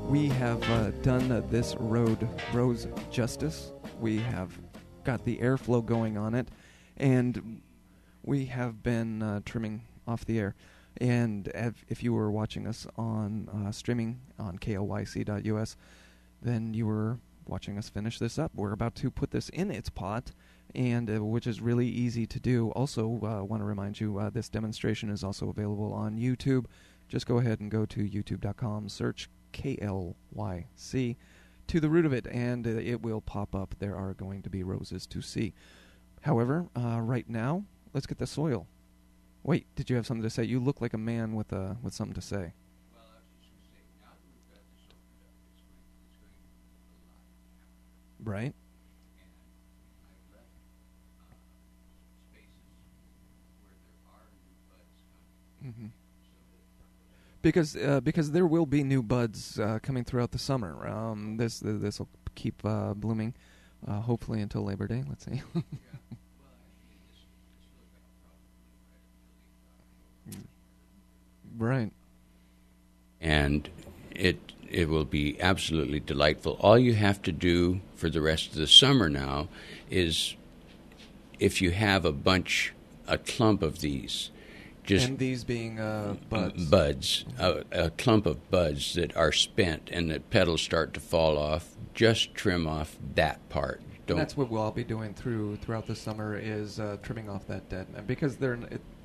We have done this road's justice. We have got the airflow going on it, and we have been trimming off the air. And if you were watching us on streaming on KLYC.us, then you were watching us finish this up. We're about to put this in its pot, and which is really easy to do. Also, want to remind you, this demonstration is also available on YouTube. Just go ahead and go to youtube.com, search KLYC, To the Root of It, and it will pop up. There are going to be roses to see. However, right now, let's get the soil. Wait, did you have something to say? You look like a man with something to say. Well, I was just going to say, now that we've got this opened up, it's going to be a lot happening. Right. Mm-hmm. Because there will be new buds coming throughout the summer. This will keep blooming, hopefully until Labor Day. Let's see. Right. And it will be absolutely delightful. All you have to do for the rest of the summer now is, if you have a clump of these. And these being buds. Buds, a clump of buds that are spent and the petals start to fall off. Just trim off that part. That's what we'll all be doing throughout the summer is trimming off that dead, because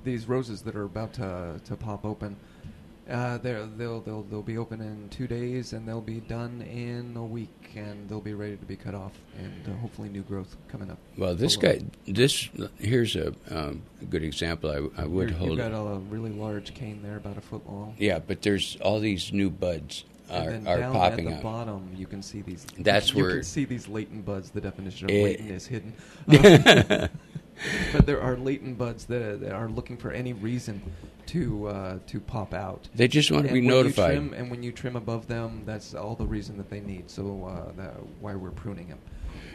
these roses that are about to pop open, They'll be open in 2 days, and they'll be done in a week, and they'll be ready to be cut off, and hopefully new growth coming up. Well, here's a good example. I would hold. You've got a really large cane there, about a foot long. Yeah, but there's all these new buds are down popping at the out. bottom, you can see these. That's you where can see these latent buds. The definition of latent is hidden. But there are latent buds that are looking for any reason to pop out. They just want to be notified. And when you trim above them, that's all the reason that they need. So that's why we're pruning them.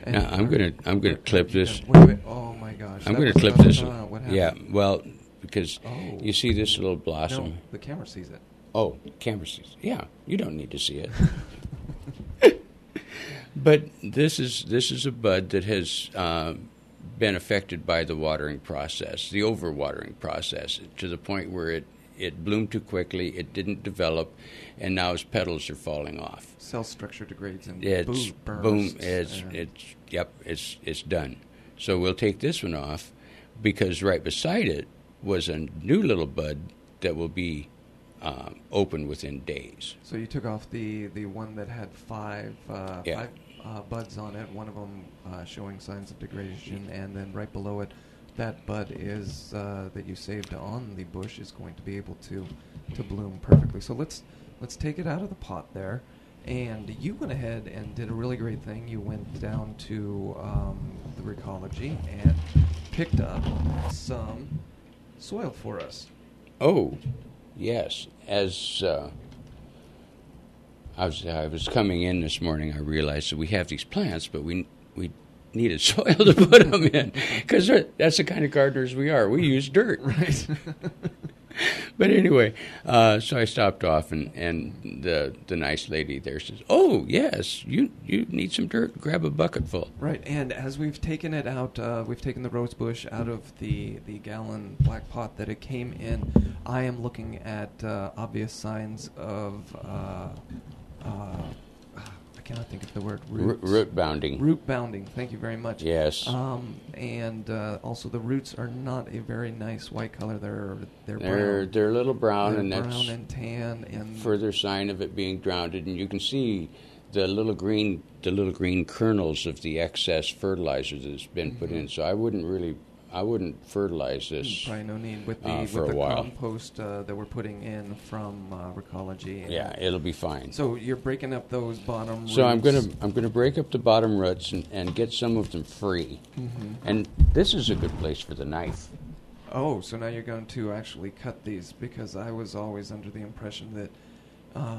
And now I'm gonna clip this. Wait, oh my gosh! I'm gonna clip this. What happened? Yeah, well, because you see this little blossom. No, the camera sees it. Oh, camera sees. Yeah, you don't need to see it. But this is a bud that has been affected by the watering process, the overwatering process, to the point where it bloomed too quickly, it didn't develop, and now its petals are falling off. Cell structure degrades and boom, it's done. So we'll take this one off, because right beside it was a new little bud that will be open within days. So you took off the one that had five buds on it, one of them showing signs of degradation, and then right below it, that bud is that you saved on the bush is going to be able to bloom perfectly. So let's take it out of the pot there. And you went ahead and did a really great thing. You went down to the Recology and picked up some soil for us. Oh, yes. As I was coming in this morning, I realized that we have these plants, but we needed soil to put them in, because that's the kind of gardeners we are. We use dirt. Right. But anyway, so I stopped off, and the nice lady there says, "Oh, yes, you need some dirt. Grab a bucket full." Right, and as we've taken it out, we've taken the rose bush out of the gallon black pot that it came in. I am looking at obvious signs of I cannot think of the word. Root bounding. Root bounding. Thank you very much. Yes. And also the roots are not a very nice white color. They're brown. They're a little brown, they're and brown that's and tan, and further sign of it being drowned. And you can see the little green kernels of the excess fertilizer that's been put in. So I wouldn't fertilize this. Probably no need with for the a while. compost that we're putting in from Recology. Yeah, it'll be fine. So you're breaking up those bottom roots. So I'm gonna break up the bottom roots and get some of them free. Mm-hmm. And this is a good place for the knife. Oh, so now you're going to actually cut these, because I was always under the impression that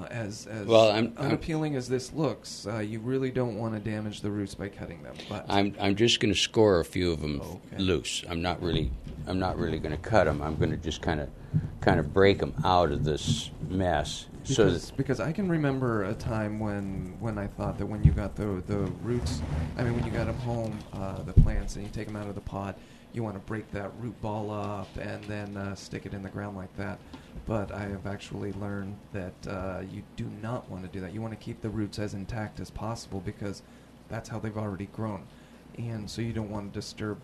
as unappealing as this looks, you really don't want to damage the roots by cutting them. But I'm just going to score a few of them loose. I'm not really going to cut them. I'm going to just kind of break them out of this mess. Because I can remember a time when I thought that when you got the roots, when you got them home, the plants, and you take them out of the pot, you want to break that root ball up and then stick it in the ground like that. But I have actually learned that you do not want to do that. You want to keep the roots as intact as possible, because that's how they've already grown. And so you don't want to disturb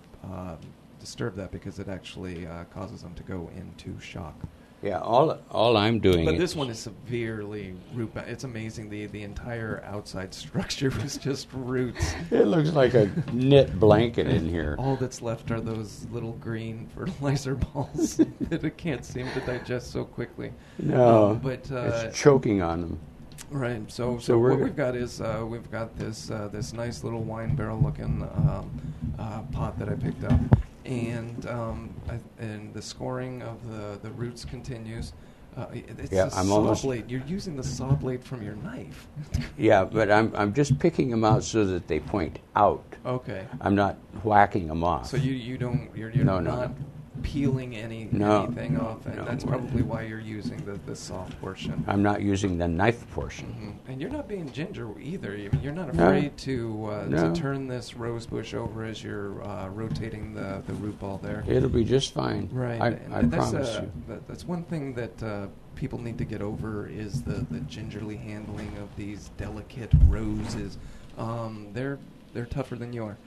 that, because it actually causes them to go into shock. Yeah, all I'm doing. But this one is severely root bound. It's amazing. The entire outside structure was just roots. It looks like a knit blanket in here. All that's left are those little green fertilizer balls that it can't seem to digest so quickly. No, but it's choking on them. Right. So what we've got is we've got this nice little wine barrel looking pot that I picked up. And the scoring of the roots continues. It's a saw blade. You're using the saw blade from your knife. Yeah, but I'm just picking them out so that they point out. Okay. I'm not whacking them off. So you're not peeling anything off, and that's probably why you're using the soft portion. I'm not using the knife portion. Mm-hmm. And you're not being ginger either. You're not afraid to turn this rose bush over as you're rotating the root ball there. It'll be just fine. Right. I promise you. That's one thing that people need to get over, is the gingerly handling of these delicate roses. They're tougher than you are.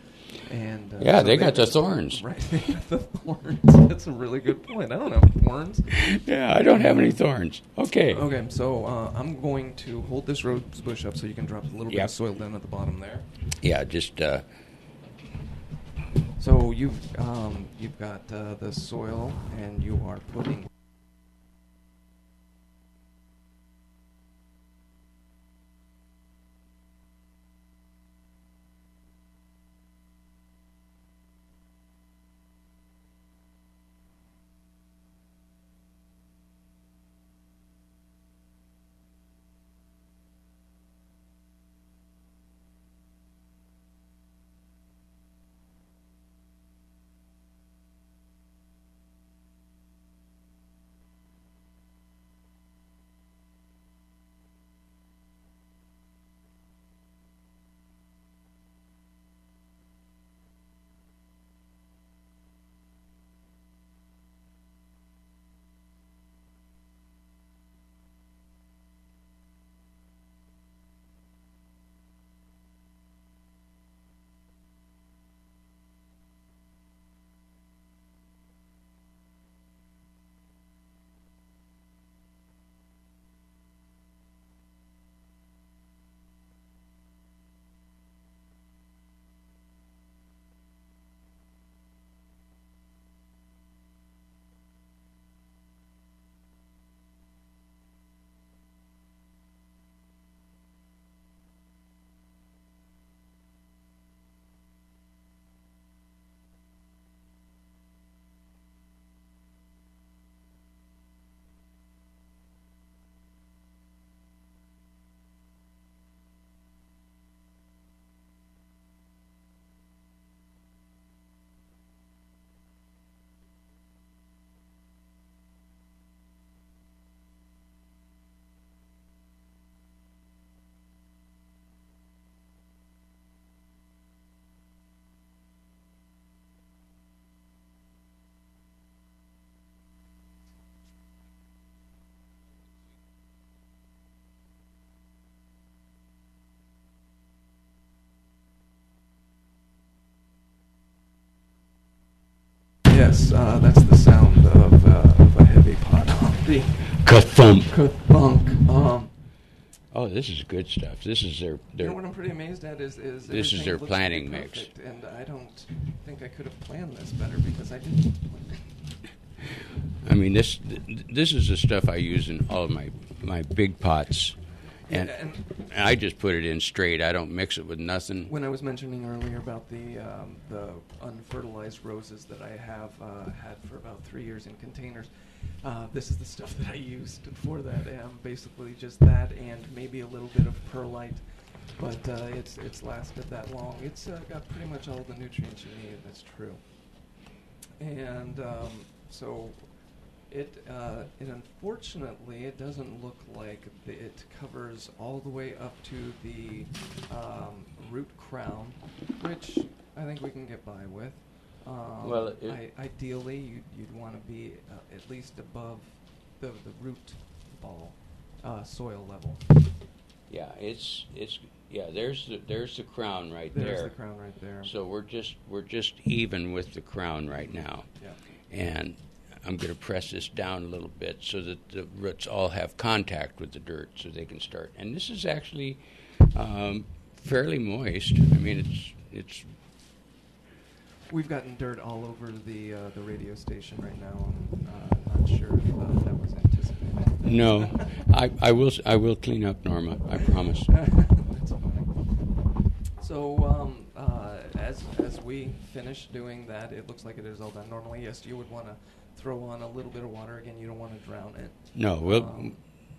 And yeah, so they got the thorns. Right, they got the thorns. That's a really good point. I don't have thorns. Yeah, I don't have any thorns. Okay. Okay, so I'm going to hold this rose bush up so you can drop a little bit of soil down at the bottom there. Yeah, just. So you've got the soil, and you are putting. Yes, that's the sound of a heavy pot on the Ka-thump. Ka-thunk. Oh, this is good stuff. This is their you know what I'm pretty amazed at is this is their planning mix. And I don't think I could have planned this better because I didn't. I mean, this is the stuff I use in all of my big pots. And I just put it in straight. I don't mix it with nothing. When I was mentioning earlier about the unfertilized roses that I have had for about 3 years in containers, this is the stuff that I used for that. Basically just that and maybe a little bit of perlite, but it's lasted that long. It's got pretty much all the nutrients you need. That's true. And so. It unfortunately, it doesn't look like it covers all the way up to the root crown, which I think we can get by with. Well, ideally, you'd want to be at least above the root ball soil level. Yeah, it's There's the crown right there. There's the crown right there. So we're just even with the crown right now. Yeah. And I'm going to press this down a little bit so that the roots all have contact with the dirt so they can start. And this is actually fairly moist. I mean, it's. We've gotten dirt all over the radio station right now. I'm not sure if that was anticipated. No, I will clean up, Norma. I promise. That's fine. So as we finish doing that, it looks like it is all done. Normally, yes, you would want to throw on a little bit of water. Again, you don't want to drown it. No,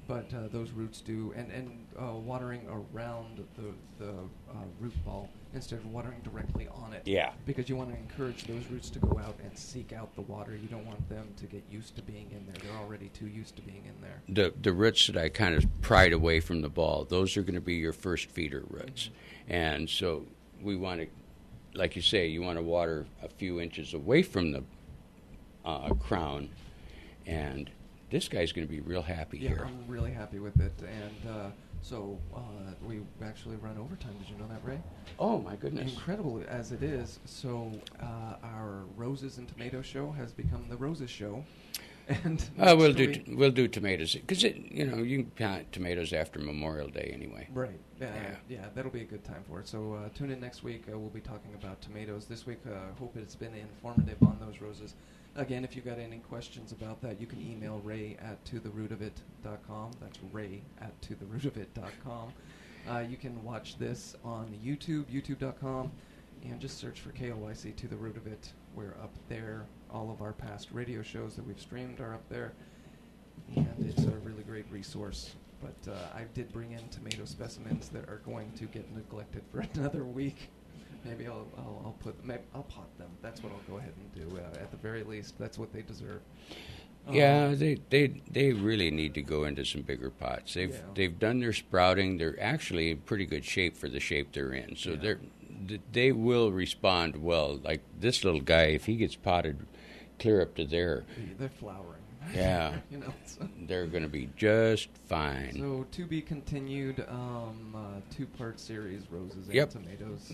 but those roots do, and watering around the root ball instead of watering directly on it. Yeah. Because you want to encourage those roots to go out and seek out the water. You don't want them to get used to being in there. They're already too used to being in there. The roots that I kind of pried away from the ball, those are going to be your first feeder roots. Mm-hmm. And so we want to, like you say, you want to water a few inches away from the crown, and this guy's going to be real happy here. I'm really happy with it. And so we actually run overtime. Did you know that, Ray? Oh, my goodness. Incredible as it is. So our Roses and Tomatoes show has become the Roses show. And we'll do tomatoes because you can plant tomatoes after Memorial Day anyway. Right. Yeah, that'll be a good time for it. So tune in next week. We'll be talking about tomatoes this week. Hope it's been informative on those roses. Again, if you've got any questions about that, you can email ray@totherootofit.com. That's ray@totherootofit.com. You can watch this on YouTube, youtube.com, and just search for KLYC To The Root of It. We're up there. All of our past radio shows that we've streamed are up there, and it's a really great resource. But I did bring in tomato specimens that are going to get neglected for another week. Maybe I'll pot them. That's what I'll go ahead and do. At the very least, that's what they deserve. Yeah, they really need to go into some bigger pots. They've done their sprouting. They're actually in pretty good shape for the shape they're in. So they will respond well. Like this little guy, if he gets potted clear up to there, they're flowering. Yeah, So. They're going to be just fine. So to be continued, two-part series, Roses and Tomatoes.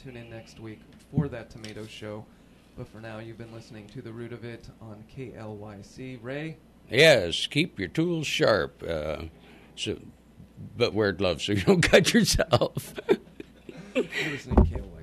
Tune in next week for that tomato show. But for now, you've been listening to The Root of It on KLYC. Ray? Yes, keep your tools sharp. But wear gloves so you don't cut yourself. You're listening to KLYC.